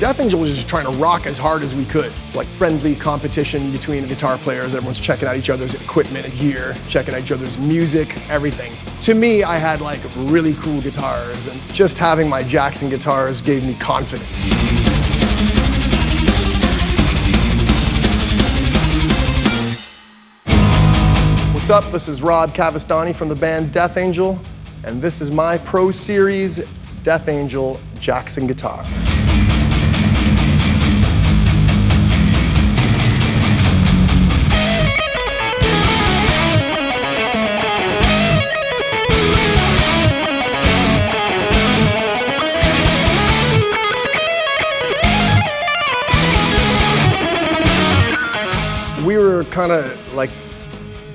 Death Angel was just trying to rock as hard as we could. It's like friendly competition between guitar players. Everyone's checking out each other's equipment and gear, checking out each other's music, everything. To me, I had like really cool guitars, and just having my Jackson guitars gave me confidence. What's up? This is Rob Cavestany from the band Death Angel, and this is my Pro Series Death Angel Jackson guitar. We were kind of like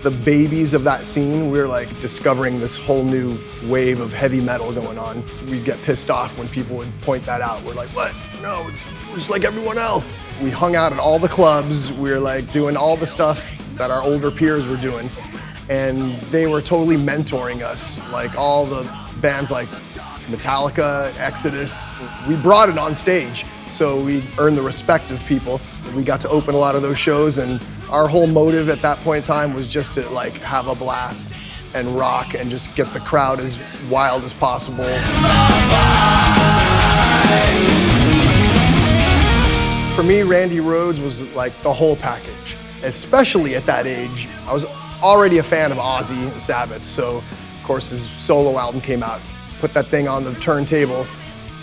the babies of that scene. We were like discovering this whole new wave of heavy metal going on. We'd get pissed off when people would point that out. We're like, what? No, we're just like everyone else. We hung out at all the clubs. We were like doing all the stuff that our older peers were doing. And they were totally mentoring us. Like all the bands like Metallica, Exodus. We brought it on stage. So we earned the respect of people. We got to open a lot of those shows, and our whole motive at that point in time was just to like have a blast and rock and just get the crowd as wild as possible. For me, Randy Rhoads was like the whole package. Especially at that age, I was already a fan of Ozzy and Sabbath, so of course his solo album came out. Put that thing on the turntable,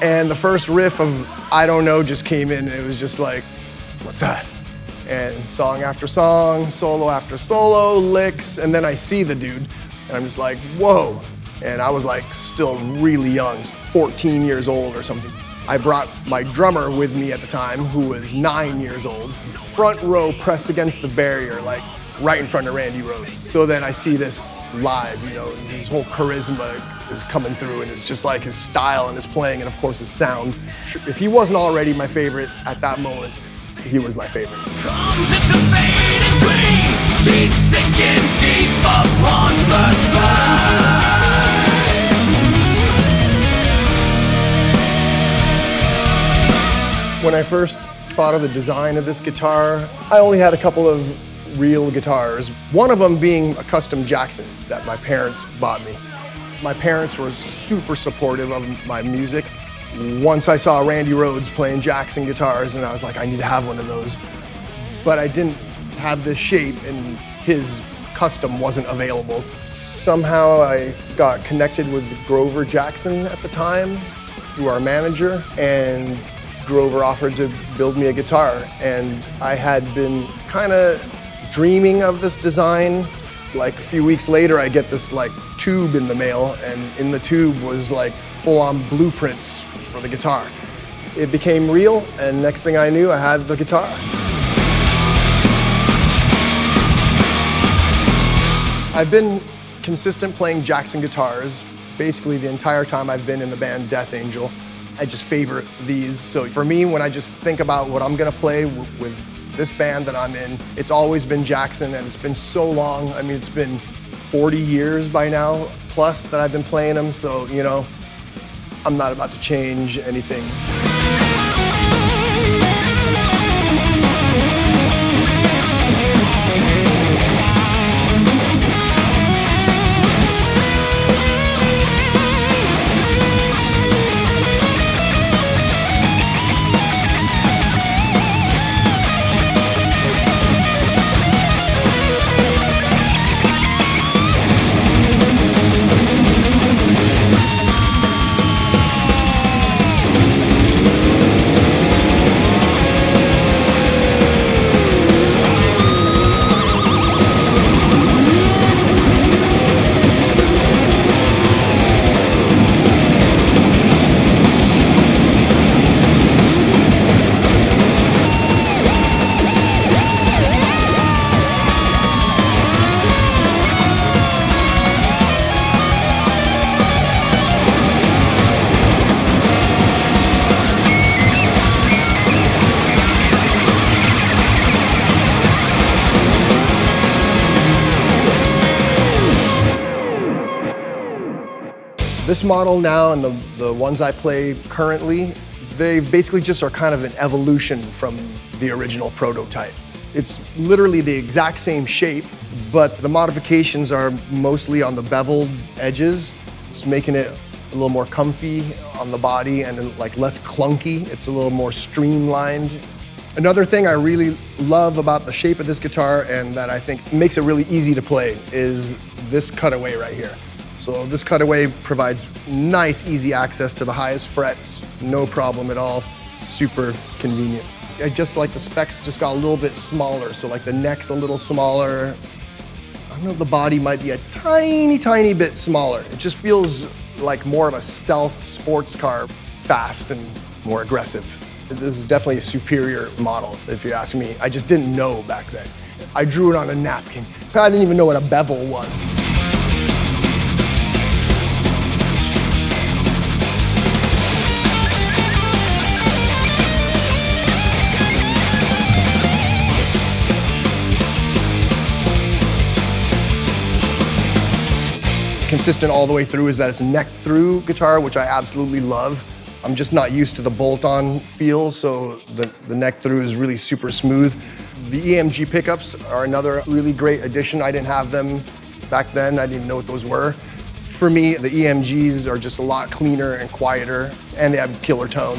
and the first riff of I Don't Know just came in, and it was just like, what's that? And song after song, solo after solo, licks, and then I see the dude, and I'm just like, whoa. And I was like still really young, 14 years old or something. I brought my drummer with me at the time, who was 9 years old, front row pressed against the barrier, like right in front of Randy Rhoads. So then I see this live, you know, his whole charisma is coming through, and it's just like his style and his playing, and of course his sound. If he wasn't already my favorite at that moment, he was my favorite. Comes into fading dream, she's sinking deep upon the spine. When I first thought of the design of this guitar, I only had a couple of real guitars. One of them being a custom Jackson that my parents bought me. My parents were super supportive of my music. Once I saw Randy Rhoads playing Jackson guitars, and I was like, I need to have one of those. But I didn't have this shape, and his custom wasn't available. Somehow I got connected with Grover Jackson at the time through our manager, and Grover offered to build me a guitar. And I had been kind of dreaming of this design. Like a few weeks later, I get this like tube in the mail, and in the tube was like full-on blueprints for the guitar. It became real, and next thing I knew, I had the guitar. I've been consistent playing Jackson guitars basically the entire time I've been in the band Death Angel. I just favor these. So for me, when I just think about what I'm gonna play with this band that I'm in, it's always been Jackson, and it's been so long. I mean, it's been 40 years by now plus that I've been playing them, so you know, I'm not about to change anything. This model now and the ones I play currently, They basically just are kind of an evolution from the original prototype. It's literally the exact same shape, but the modifications are mostly on the beveled edges. It's making it a little more comfy on the body and like less clunky. It's a little more streamlined. Another thing I really love about the shape of this guitar and that I think makes it really easy to play is this cutaway right here. So this cutaway provides nice, easy access to the highest frets, no problem at all, super convenient. I just like the specs just got a little bit smaller, so like the neck's a little smaller. I don't know if the body might be a tiny, tiny bit smaller. It just feels like more of a stealth sports car, fast and more aggressive. This is definitely a superior model, if you ask me. I just didn't know back then. I drew it on a napkin, so I didn't even know what a bevel was. Consistent all the way through is that it's a neck through guitar, which I absolutely love. I'm just not used to the bolt-on feel, so the neck through is really super smooth. The EMG pickups are another really great addition. I didn't have them back then. I didn't even know what those were. For me, the EMGs are just a lot cleaner and quieter, and they have killer tone.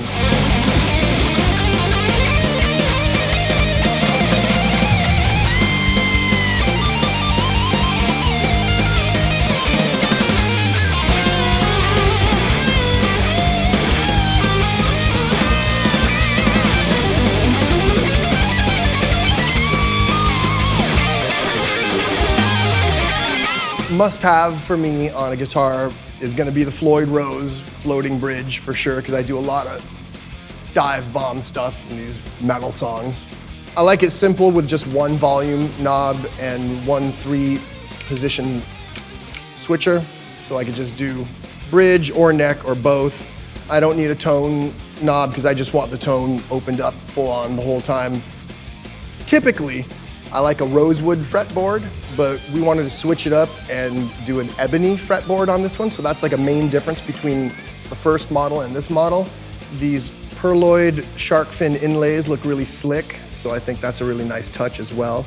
Must-have for me on a guitar is going to be the Floyd Rose floating bridge for sure, because I do a lot of dive bomb stuff in these metal songs. I like it simple with just one volume knob and one 3-position switcher, so I could just do bridge or neck or both. I don't need a tone knob because I just want the tone opened up full on the whole time. Typically, I like a rosewood fretboard, but we wanted to switch it up and do an ebony fretboard on this one, so that's like a main difference between the first model and this model. These perloid shark fin inlays look really slick, so I think that's a really nice touch as well.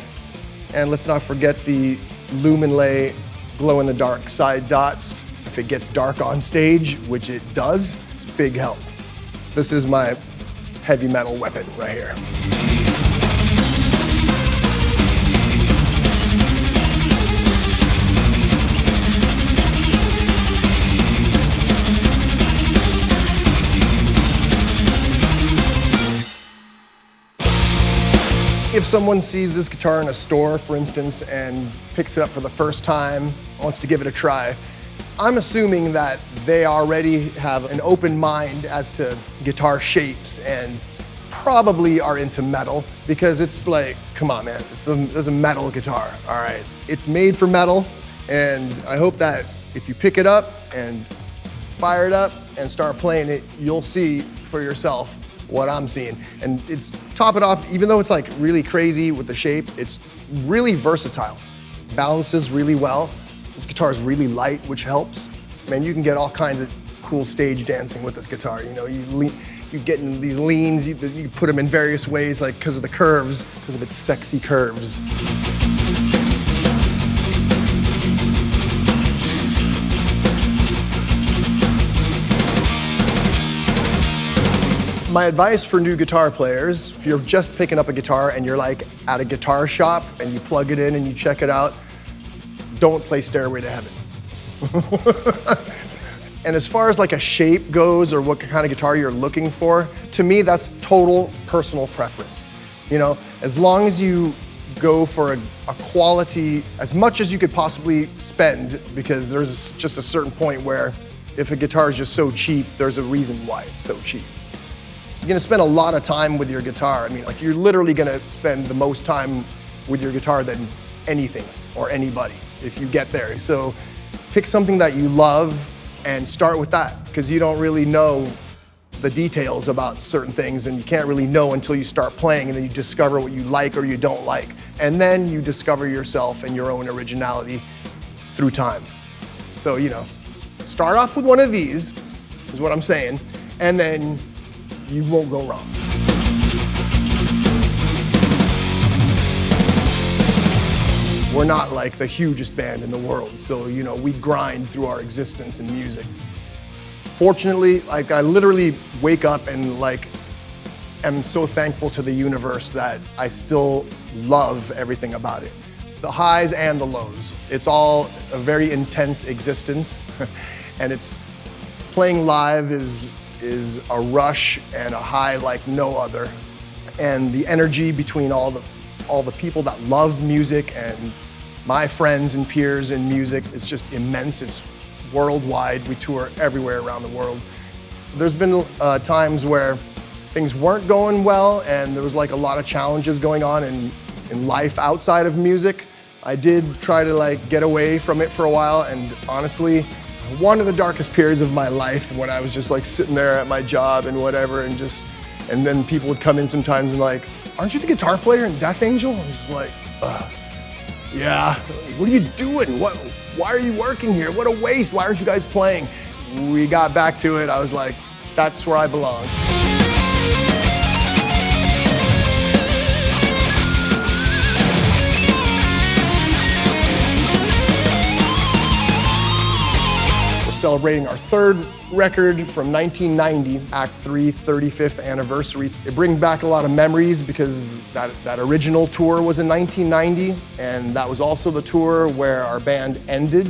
And let's not forget the Luminlay glow-in-the-dark side dots. If it gets dark on stage, which it does, it's a big help. This is my heavy metal weapon right here. If someone sees this guitar in a store, for instance, and picks it up for the first time, wants to give it a try, I'm assuming that they already have an open mind as to guitar shapes and probably are into metal, because it's like, come on man, this is a metal guitar, all right. It's made for metal, and I hope that if you pick it up and fire it up and start playing it, you'll see for yourself what I'm seeing. And it's, top it off, even though it's like really crazy with the shape, it's really versatile. Balances really well. This guitar is really light, which helps. Man, you can get all kinds of cool stage dancing with this guitar. You know, you get in these leans, you put them in various ways, like because of the curves, because of its sexy curves. My advice for new guitar players, if you're just picking up a guitar and you're like at a guitar shop and you plug it in and you check it out, don't play Stairway to Heaven. And as far as like a shape goes or what kind of guitar you're looking for, to me that's total personal preference. You know, as long as you go for a quality, as much as you could possibly spend, because there's just a certain point where if a guitar is just so cheap, there's a reason why it's so cheap. You're gonna spend a lot of time with your guitar. I mean, like you're literally gonna spend the most time with your guitar than anything or anybody if you get there. So pick something that you love and start with that, because you don't really know the details about certain things, and you can't really know until you start playing, and then you discover what you like or you don't like. And then you discover yourself and your own originality through time. So, you know, start off with one of these, is what I'm saying, and then you won't go wrong. We're not like the hugest band in the world, so we grind through our existence in music. Fortunately, like I literally wake up and like am so thankful to the universe that I still love everything about it. The highs and the lows. It's all a very intense existence, and it's playing live is a rush and a high like no other. And the energy between all the people that love music and my friends and peers in music is just immense. It's worldwide. We tour everywhere around the world. There's been times where things weren't going well and there was like a lot of challenges going on in life outside of music. I did try to like get away from it for a while, and honestly, one of the darkest periods of my life when I was just like sitting there at my job and whatever, and then people would come in sometimes and like, aren't you the guitar player in Death Angel? I'm just like, yeah, what are you doing? Why are you working here? What a waste, why aren't you guys playing? We got back to it, I was like, that's where I belong. Celebrating our third record from 1990, Act 3, 35th anniversary. It brings back a lot of memories because that original tour was in 1990, and that was also the tour where our band ended,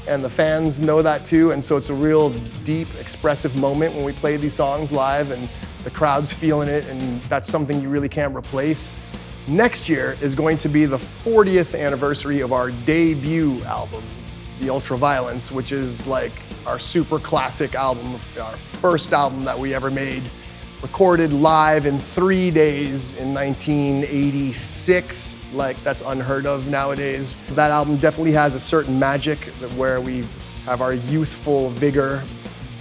and the fans know that too, and so it's a real deep, expressive moment when we play these songs live and the crowd's feeling it, and that's something you really can't replace. Next year is going to be the 40th anniversary of our debut album, The Ultraviolence, which is like our super classic album, our first album that we ever made, recorded live in 3 days in 1986. Like, that's unheard of nowadays. That album definitely has a certain magic where we have our youthful vigor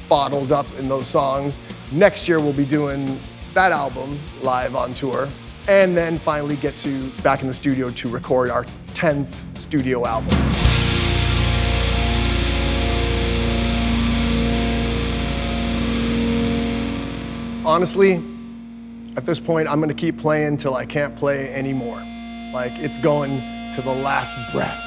bottled up in those songs. Next year we'll be doing that album live on tour, and then finally get back in the studio to record our 10th studio album. Honestly, at this point, I'm gonna keep playing till I can't play anymore. Like, it's going to the last breath.